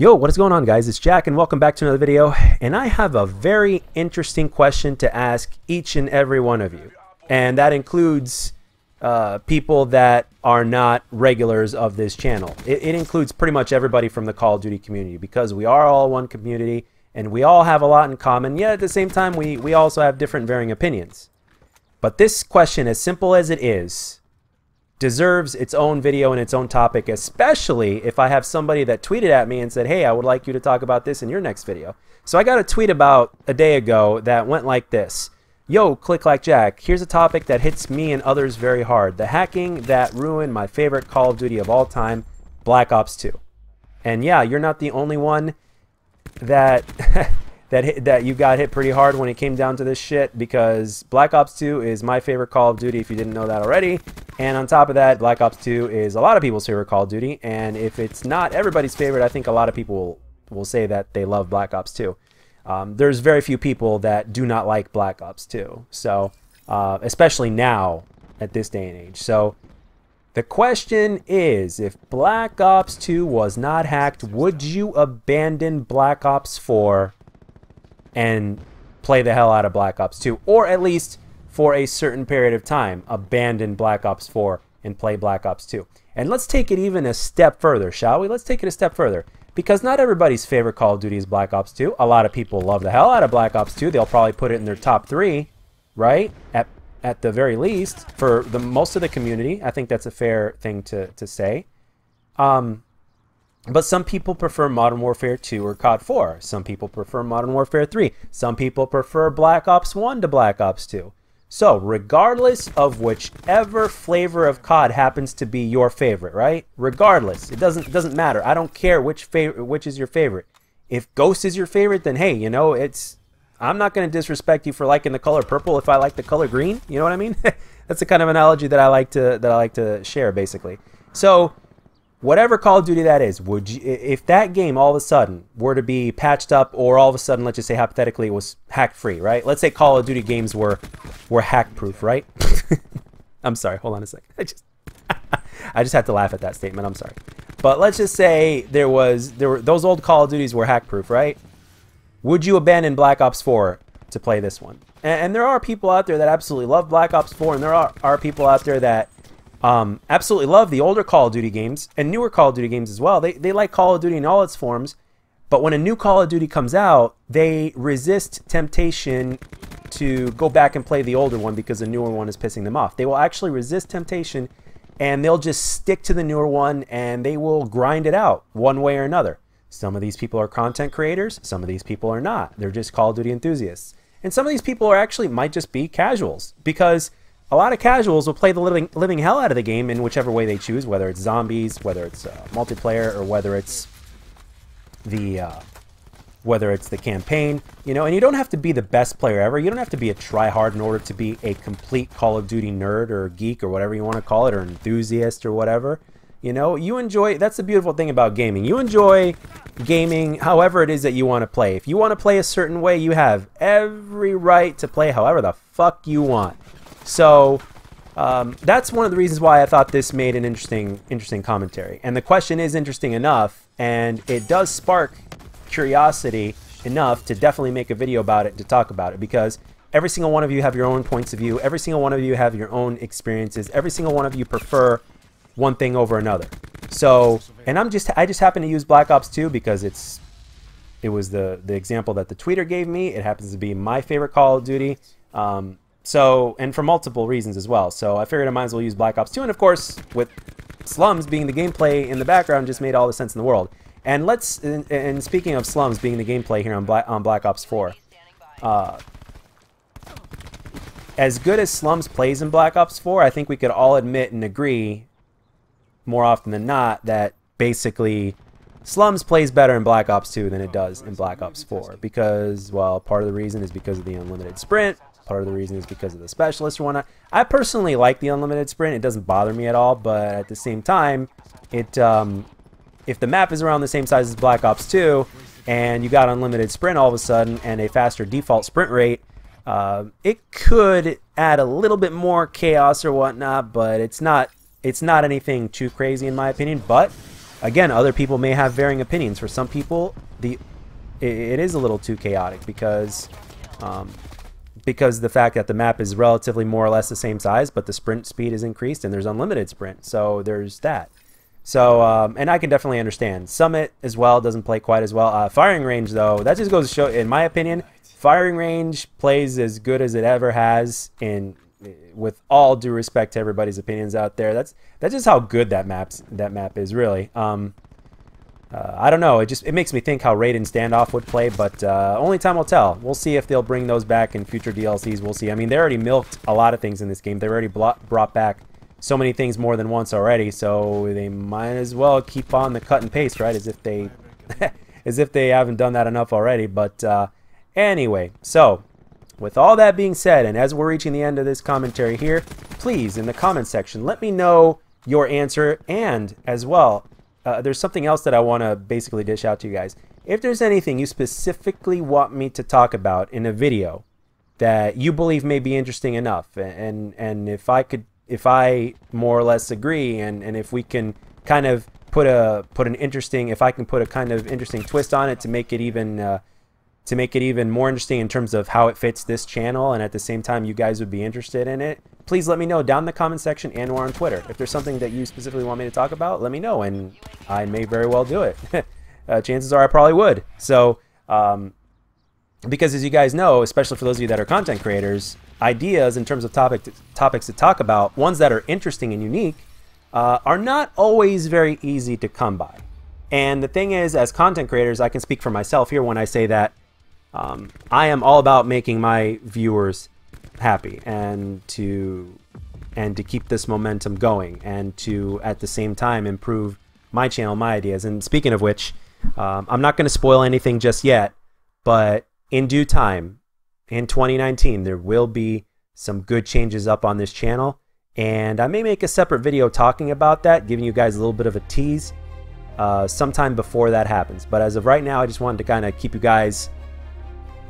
Yo, what is going on, guys? It's Jack and welcome back to another video, and I have a very interesting question to ask each and every one of you, and that includes people that are not regulars of this channel. It includes pretty much everybody from the Call of Duty community, because we are all one community and we all have a lot in common, yet at the same time we also have different varying opinions. But this question, as simple as it is, deserves its own video and its own topic, especially if I have somebody that tweeted at me and said, hey, I would like you to talk about this in your next video. So I got a tweet about a day ago that went like this. Yo, Click Like Jack, here's a topic that hits me and others very hard. The hacking that ruined my favorite Call of Duty of all time, Black Ops 2. And yeah, you're not the only one that that you got hit pretty hard when it came down to this shit, because Black Ops 2 is my favorite Call of Duty if you didn't know that already. And on top of that, Black Ops 2 is a lot of people's favorite Call of Duty, and if it's not everybody's favorite, I think a lot of people will say that they love Black Ops 2. There's very few people that do not like Black Ops 2, so especially now at this day and age. So the question is, if Black Ops 2 was not hacked, would you abandon Black Ops 4 and play the hell out of Black Ops 2, or at least for a certain period of time abandon Black Ops 4 and play Black Ops 2? And let's take it even a step further, shall we? Let's take it a step further, because not everybody's favorite Call of Duty is Black Ops 2. A lot of people love the hell out of Black Ops 2. They'll probably put it in their top 3, right? At the very least, for the most of the community. I think that's a fair thing to say. But some people prefer Modern Warfare 2 or COD 4. Some people prefer Modern Warfare 3. Some people prefer Black Ops 1 to Black Ops 2. So, regardless of whichever flavor of COD happens to be your favorite, right? Regardless, it doesn't matter. I don't care which is your favorite. If Ghost is your favorite, then hey, you know, I'm not going to disrespect you for liking the color purple if I like the color green. You know what I mean? That's the kind of analogy that I like to share, basically. So, whatever Call of Duty that is, would you, if that game all of a sudden were to be patched up, or all of a sudden, let's just say hypothetically, it was hack free, right? Let's say Call of Duty games were hack proof, right? I'm sorry, hold on a second. I just had to laugh at that statement. I'm sorry, but let's just say there were those old Call of Duties were hack proof, right? Would you abandon Black Ops 4 to play this one? And there are people out there that absolutely love Black Ops 4, and there are people out there that absolutely love the older Call of Duty games and newer Call of Duty games as well. They like Call of Duty in all its forms, but when a new Call of Duty comes out, they resist temptation to go back and play the older one because the newer one is pissing them off. They will actually resist temptation, and they'll just stick to the newer one, and they will grind it out one way or another. Some of these people are content creators, some of these people are not. They're just Call of Duty enthusiasts. And some of these people might just be casuals, because a lot of casuals will play the living hell out of the game in whichever way they choose, whether it's zombies, whether it's multiplayer, or whether it's the campaign. You know, and you don't have to be the best player ever. You don't have to be a tryhard in order to be a complete Call of Duty nerd or geek or whatever you want to call it, or enthusiast or whatever. You know, you enjoy. That's the beautiful thing about gaming. You enjoy gaming however it is that you want to play. If you want to play a certain way, you have every right to play however the fuck you want. So that's one of the reasons why I thought this made an interesting commentary. And the question is interesting enough, and it does spark curiosity enough to definitely make a video about it, to talk about it, because every single one of you have your own points of view. Every single one of you have your own experiences. Every single one of you prefer one thing over another. So, and I just happen to use Black Ops 2 because it was the example that the tweeter gave me. It happens to be my favorite Call of Duty. So, and for multiple reasons as well. So I figured I might as well use Black Ops 2. And of course, with Slums being the gameplay in the background, just made all the sense in the world. And and speaking of Slums being the gameplay here on Black Ops 4, as good as Slums plays in Black Ops 4, I think we could all admit and agree more often than not that basically Slums plays better in Black Ops 2 than it does in Black Ops 4, because, well, part of the reason is because of the unlimited sprint. Part of the reason is because of the specialist or whatnot. I personally like the unlimited sprint. It doesn't bother me at all, but at the same time, if the map is around the same size as Black Ops 2 and you got unlimited sprint all of a sudden and a faster default sprint rate, it could add a little bit more chaos or whatnot, but it's not anything too crazy in my opinion. But again, other people may have varying opinions. For some people, it is a little too chaotic because the fact that the map is relatively more or less the same size, but the sprint speed is increased and there's unlimited sprint. So there's that. So, and I can definitely understand. Summit as well doesn't play quite as well. Firing range, though, that just goes to show, in my opinion, firing range plays as good as it ever has. With all due respect to everybody's opinions out there, that's just how good that map is, really. I don't know. It makes me think how Raid and Standoff would play, but only time will tell. We'll see if they'll bring those back in future DLCs. We'll see. I mean, they already milked a lot of things in this game. They already brought back so many things more than once already, so they might as well keep on the cut and paste, right? As if they haven't done that enough already. But anyway, so with all that being said, and as we're reaching the end of this commentary here, please in the comment section let me know your answer, and as well, there's something else that I want to basically dish out to you guys. If there's anything you specifically want me to talk about in a video that you believe may be interesting enough, and if I more or less agree, and if we can kind of put an interesting, if I can put a kind of interesting twist on it to make it even more interesting in terms of how it fits this channel, and at the same time you guys would be interested in it, please let me know down in the comment section and/or on Twitter. If there's something that you specifically want me to talk about, let me know, and I may very well do it. Chances are I probably would. So, because as you guys know, especially for those of you that are content creators, ideas in terms of topics to talk about, ones that are interesting and unique, are not always very easy to come by. And the thing is, as content creators, I can speak for myself here when I say that I am all about making my viewers happy, and to keep this momentum going, and to at the same time improve my channel, my ideas. And speaking of which, I'm not going to spoil anything just yet, but in due time, in 2019, there will be some good changes up on this channel, and I may make a separate video talking about that, giving you guys a little bit of a tease sometime before that happens. But as of right now, I just wanted to kind of give you guys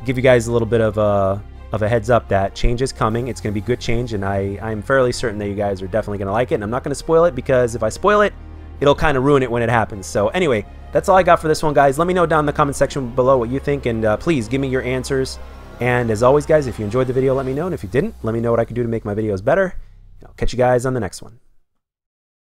a little bit of a heads up that change is coming. It's going to be good change, and I'm fairly certain that you guys are definitely going to like it. And I'm not going to spoil it, because if I spoil it, it'll kind of ruin it when it happens. So anyway, that's all I got for this one, guys. Let me know down in the comment section below what you think, and please give me your answers. And as always, guys, if you enjoyed the video, let me know. And if you didn't, let me know what I can do to make my videos better. I'll catch you guys on the next one.